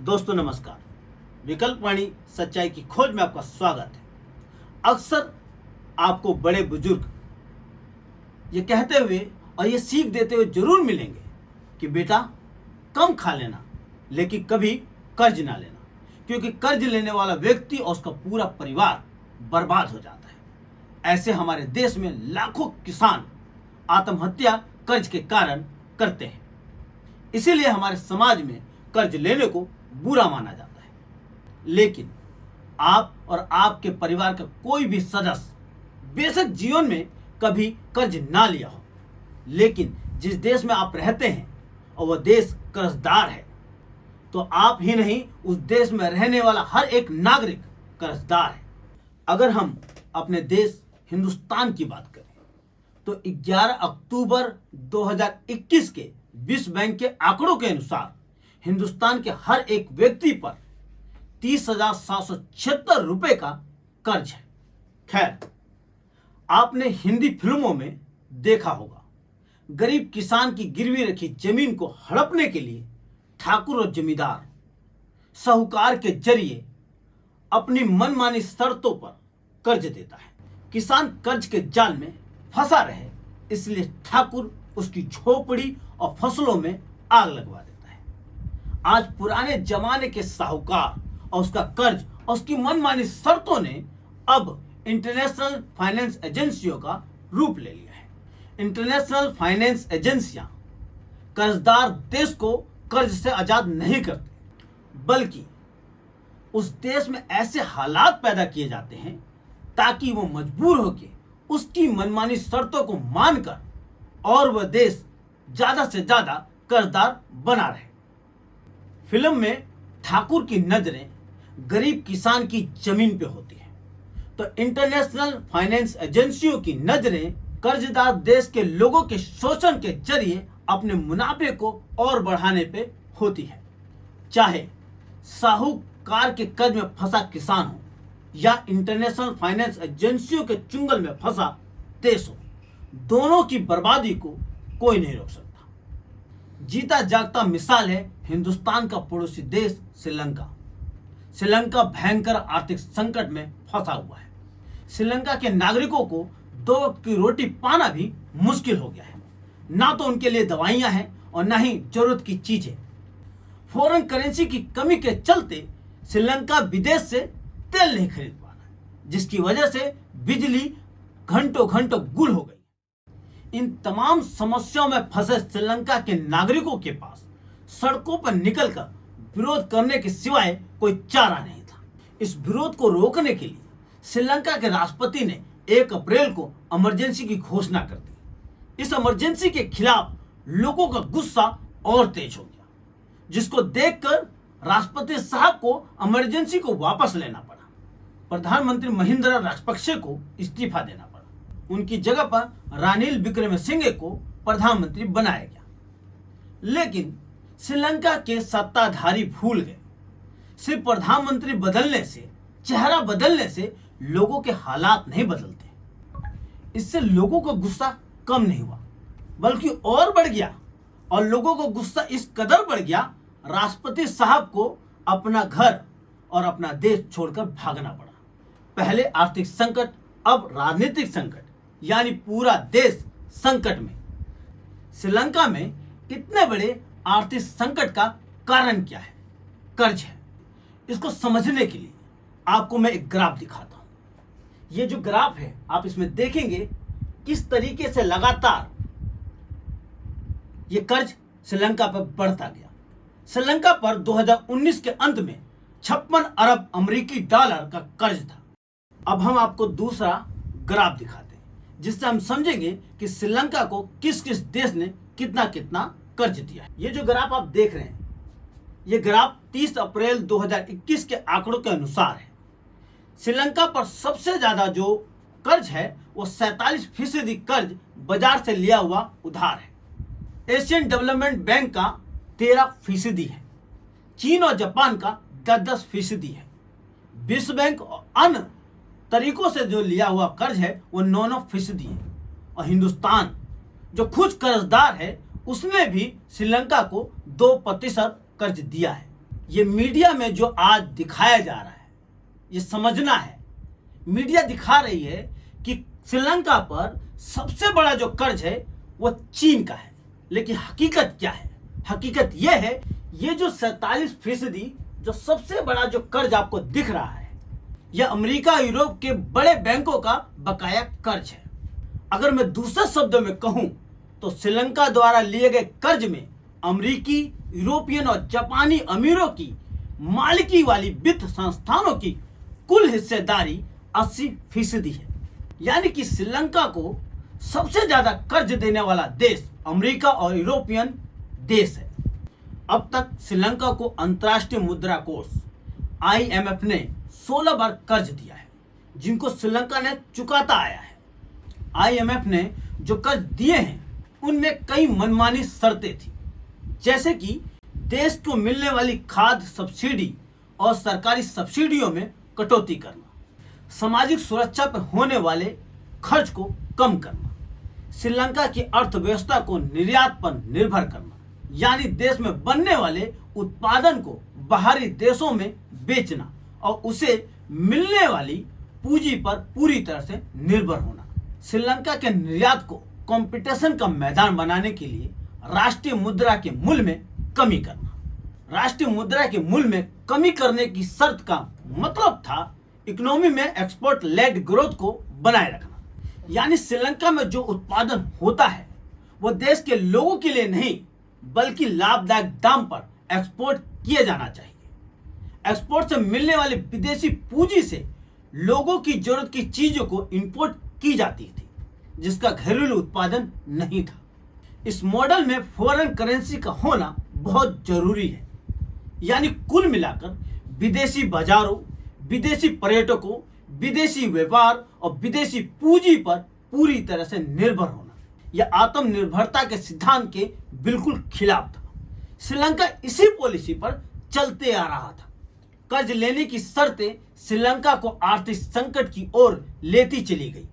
दोस्तों नमस्कार। विकल्पवाणी सच्चाई की खोज में आपका स्वागत है। अक्सर आपको बड़े बुजुर्ग ये कहते हुए और ये सीख देते हुए जरूर मिलेंगे कि बेटा कम खा लेना लेकिन कभी कर्ज ना लेना, क्योंकि कर्ज लेने वाला व्यक्ति और उसका पूरा परिवार बर्बाद हो जाता है। ऐसे हमारे देश में लाखों किसान आत्महत्या कर्ज के कारण करते हैं। इसीलिए हमारे समाज में कर्ज लेने को बुरा माना जाता है। लेकिन आप और आपके परिवार का कोई भी सदस्य बेशक जीवन में कभी कर्ज ना लिया हो, लेकिन जिस देश में आप रहते हैं और वह देश कर्जदार है, तो आप ही नहीं उस देश में रहने वाला हर एक नागरिक कर्जदार है। अगर हम अपने देश हिंदुस्तान की बात करें तो 11 अक्टूबर 2021 के विश्व बैंक के आंकड़ों के अनुसार हिंदुस्तान के हर एक व्यक्ति पर 30,776 रुपए का कर्ज है। खैर, आपने हिंदी फिल्मों में देखा होगा, गरीब किसान की गिरवी रखी जमीन को हड़पने के लिए ठाकुर और जमींदार साहूकार के जरिए अपनी मनमानी शर्तों पर कर्ज देता है। किसान कर्ज के जाल में फंसा रहे, इसलिए ठाकुर उसकी झोपड़ी और फसलों में आग लगवा देता है। आज पुराने जमाने के साहूकार और उसका कर्ज और उसकी मनमानी शर्तों ने अब इंटरनेशनल फाइनेंस एजेंसियों का रूप ले लिया है। इंटरनेशनल फाइनेंस एजेंसियां कर्जदार देश को कर्ज से आजाद नहीं करती, बल्कि उस देश में ऐसे हालात पैदा किए जाते हैं ताकि वो मजबूर होकर उसकी मनमानी शर्तों को मानकर और वह देश ज्यादा से ज्यादा कर्जदार बना रहे। फिल्म में ठाकुर की नजरें गरीब किसान की जमीन पे होती है, तो इंटरनेशनल फाइनेंस एजेंसियों की नजरें कर्जदार देश के लोगों के शोषण के जरिए अपने मुनाफे को और बढ़ाने पे होती है। चाहे साहूकार के कर्ज में फंसा किसान हो या इंटरनेशनल फाइनेंस एजेंसियों के चुंगल में फंसा देश हो, दोनों की बर्बादी को कोई नहीं रोक सकता। जीता जागता मिसाल है हिंदुस्तान का पड़ोसी देश श्रीलंका। श्रीलंका भयंकर आर्थिक संकट में फंसा हुआ है। श्रीलंका के नागरिकों को 2 वक्त की रोटी पाना भी मुश्किल हो गया है। ना तो उनके लिए दवाइयां हैं और ना ही जरूरत की चीजें। फॉरेन करेंसी की कमी के चलते श्रीलंका विदेश से तेल नहीं खरीद पा रहा, जिसकी वजह से बिजली घंटों घंटों गुल हो गई। इन तमाम समस्याओं में फंसे श्रीलंका के नागरिकों के पास सड़कों पर निकलकर विरोध करने के सिवाय कोई चारा नहीं था। इस विरोध को रोकने के लिए श्रीलंका के राष्ट्रपति ने 1 अप्रैल को इमरजेंसी की घोषणा कर दी। इस इमरजेंसी के खिलाफ लोगों का गुस्सा और तेज हो गया, जिसको देखकर राष्ट्रपति साहब को इमरजेंसी को वापस लेना पड़ा। प्रधानमंत्री महिंद्रा राजपक्षे को इस्तीफा देना पड़ा। उनकी जगह पर रानिल विक्रमसिंघे को प्रधानमंत्री बनाया गया। लेकिन श्रीलंका के सत्ताधारी भूल गए, सिर्फ प्रधानमंत्री बदलने से, चेहरा बदलने से लोगों के हालात नहीं बदलते। इससे लोगों का गुस्सा कम नहीं हुआ, बल्कि और बढ़ गया। और लोगों का गुस्सा इस कदर बढ़ गया, राष्ट्रपति साहब को अपना घर और अपना देश छोड़कर भागना पड़ा। पहले आर्थिक संकट, अब राजनीतिक संकट, यानी पूरा देश संकट में। श्रीलंका में इतने बड़े आर्थिक संकट का कारण क्या है? कर्ज है। इसको समझने के लिए आपको मैं एक ग्राफ दिखाता हूं। ये जो ग्राफ है, आप इसमें देखेंगे किस तरीके से लगातार ये कर्ज श्रीलंका पर बढ़ता गया। श्रीलंका पर 2019 के अंत में 56 अरब अमेरिकी डॉलर का कर्ज था। अब हम आपको दूसरा ग्राफ दिखाते हैं, जिससे हम समझेंगे कि श्रीलंका को किस किस देश ने कितना कितना कर्ज दिया है। ये जो ग्राफ आप देख रहे हैं, ये ग्राफ 30 अप्रैल 2021 के आंकड़ों के अनुसार है। श्रीलंका पर सबसे ज्यादा जो कर्ज है वो 47% कर्ज बाजार से लिया हुआ उधार है। एशियन डेवलपमेंट बैंक का 13% है। चीन और जापान का 10% है। विश्व बैंक और अन्य तरीकों से जो लिया हुआ कर्ज है वो 9% है। और हिंदुस्तान जो खुद कर्जदार है, उसने भी श्रीलंका को 2% कर्ज दिया है। ये मीडिया में जो आज दिखाया जा रहा है, ये समझना है। मीडिया दिखा रही है कि श्रीलंका पर सबसे बड़ा जो कर्ज है वो चीन का है, लेकिन हकीकत क्या है? हकीकत यह है, ये जो 47% जो सबसे बड़ा जो कर्ज आपको दिख रहा है, यह अमेरिका यूरोप के बड़े बैंकों का बकाया कर्ज है। अगर मैं दूसरे शब्दों में कहूं तो श्रीलंका द्वारा लिए गए कर्ज में अमेरिकी, यूरोपियन और जापानी अमीरों की मालिकी वाली वित्त संस्थानों की कुल हिस्सेदारी 80% है। यानी कि श्रीलंका को सबसे ज्यादा कर्ज देने वाला देश अमेरिका और यूरोपियन देश है। अब तक श्रीलंका को अंतर्राष्ट्रीय मुद्रा कोष IMF ने 16 बार कर्ज दिया है, जिनको श्रीलंका ने चुकाता आया है। IMF ने जो कर्ज दिए हैं उनमें कई मनमानी शर्तें थी, जैसे कि देश को मिलने वाली खाद्य सब्सिडी और सरकारी सब्सिडियों में कटौती करना, सामाजिक सुरक्षा पर होने वाले खर्च को कम करना, श्रीलंका की अर्थव्यवस्था को निर्यात पर निर्भर करना, यानी देश में बनने वाले उत्पादन को बाहरी देशों में बेचना और उसे मिलने वाली पूंजी पर पूरी तरह से निर्भर होना। श्रीलंका के निर्यात को कंपटीशन का मैदान बनाने के लिए राष्ट्रीय मुद्रा के मूल्य में कमी करना। राष्ट्रीय मुद्रा के मूल्य में कमी करने की शर्त का मतलब था इकोनॉमी में एक्सपोर्ट लेड ग्रोथ को बनाए रखना, यानी श्रीलंका में जो उत्पादन होता है वो देश के लोगों के लिए नहीं बल्कि लाभदायक दाम पर एक्सपोर्ट किया जाना चाहिए। एक्सपोर्ट से मिलने वाली विदेशी पूंजी से लोगों की जरूरत की चीजों को इंपोर्ट की जाती थी, जिसका घरेलू उत्पादन नहीं था। इस मॉडल में फॉरेन करेंसी का होना बहुत जरूरी है, यानी कुल मिलाकर विदेशी बाजारों, विदेशी पर्यटकों, विदेशी व्यापार और विदेशी पूंजी पर पूरी तरह से निर्भर होना। यह आत्मनिर्भरता के सिद्धांत के बिल्कुल खिलाफ था। श्रीलंका इसी पॉलिसी पर चलते आ रहा था। कर्ज लेने की शर्तें श्रीलंका को आर्थिक संकट की ओर लेती चली गई।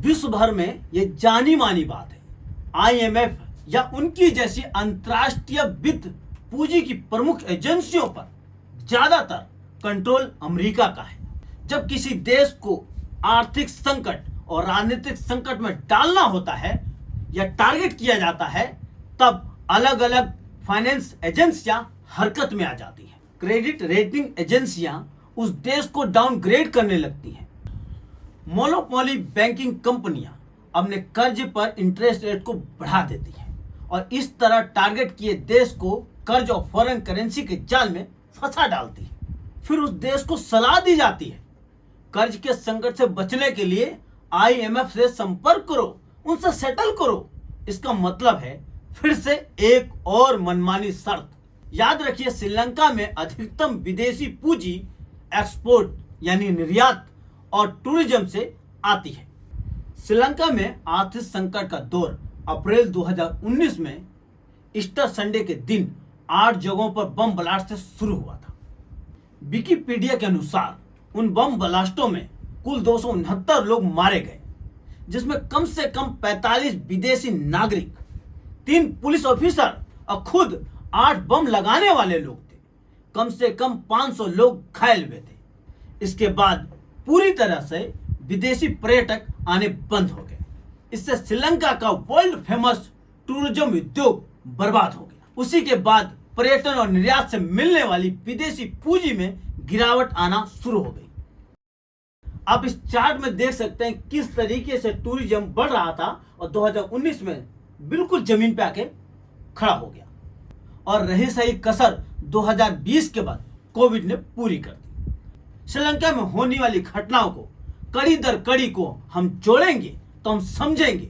विश्व भर में यह जानी मानी बात है, IMF या उनकी जैसी अंतर्राष्ट्रीय वित्त पूंजी की प्रमुख एजेंसियों पर ज्यादातर कंट्रोल अमेरिका का है। जब किसी देश को आर्थिक संकट और राजनीतिक संकट में डालना होता है या टारगेट किया जाता है, तब अलग अलग फाइनेंस एजेंसियां हरकत में आ जाती हैं। क्रेडिट रेटिंग एजेंसियां उस देश को डाउनग्रेड करने लगती हैं। मोनोपोली बैंकिंग कंपनियां अपने कर्ज पर इंटरेस्ट रेट को बढ़ा देती हैं और इस तरह टारगेट किए देश को कर्ज और फॉरेन करेंसी के जाल में फंसा डालती है। फिर उस देश को सलाह दी जाती है, कर्ज के संकट से बचने के लिए IMF से संपर्क करो, उनसे सेटल करो। इसका मतलब है फिर से एक और मनमानी शर्त। याद रखिए, श्रीलंका में अधिकतम विदेशी पूंजी एक्सपोर्ट यानी निर्यात और टूरिज्म से आती है। श्रीलंका में आर्थिक संकट का दौर अप्रैल 2019 में ईस्टर संडे के दिन 8 जगहों पर बम ब्लास्ट से शुरू हुआ था। विकिपीडिया के अनुसार उन बम ब्लास्टों में कुल 269 लोग मारे गए, जिसमें कम से कम 45 विदेशी नागरिक, 3 पुलिस ऑफिसर और खुद 8 बम लगाने वाले लोग थे। कम से कम 500 लोग घायल हुए थे। इसके बाद पूरी तरह से विदेशी पर्यटक आने बंद हो गए। इससे श्रीलंका का वर्ल्ड फेमस टूरिज्म उद्योग बर्बाद हो गया। उसी के बाद पर्यटन और निर्यात से मिलने वाली विदेशी पूंजी में गिरावट आना शुरू हो गई। आप इस चार्ट में देख सकते हैं किस तरीके से टूरिज्म बढ़ रहा था और 2019 में बिल्कुल जमीन पे आके खड़ा हो गया और रही सही कसर 2020 के बाद कोविड ने पूरी कर दी। श्रीलंका में होने वाली घटनाओं को कड़ी दर कड़ी को हम जोड़ेंगे तो हम समझेंगे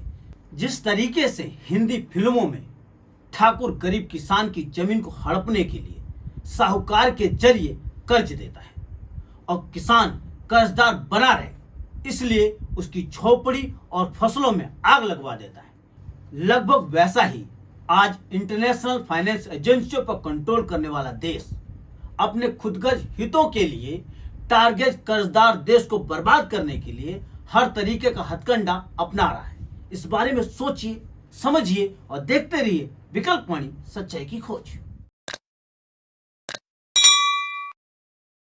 जिस तरीके से हिंदी फिल्मों में ठाकुर गरीब किसान की जमीन को हड़पने के लिए साहूकार के जरिए कर्ज देता है और किसान कर्जदार बना रहे, इसलिए उसकी झोपड़ी और फसलों में आग लगवा देता है। लगभग वैसा ही आज इंटरनेशनल फाइनेंस एजेंसियों पर कंट्रोल करने वाला देश अपने खुदगर्ज हितों के लिए टारगेट कर्जदार देश को बर्बाद करने के लिए हर तरीके का हथकंडा अपना रहा है। इस बारे में सोचिए, समझिए और देखते रहिए विकल्प वाणी, सच्चाई की खोज।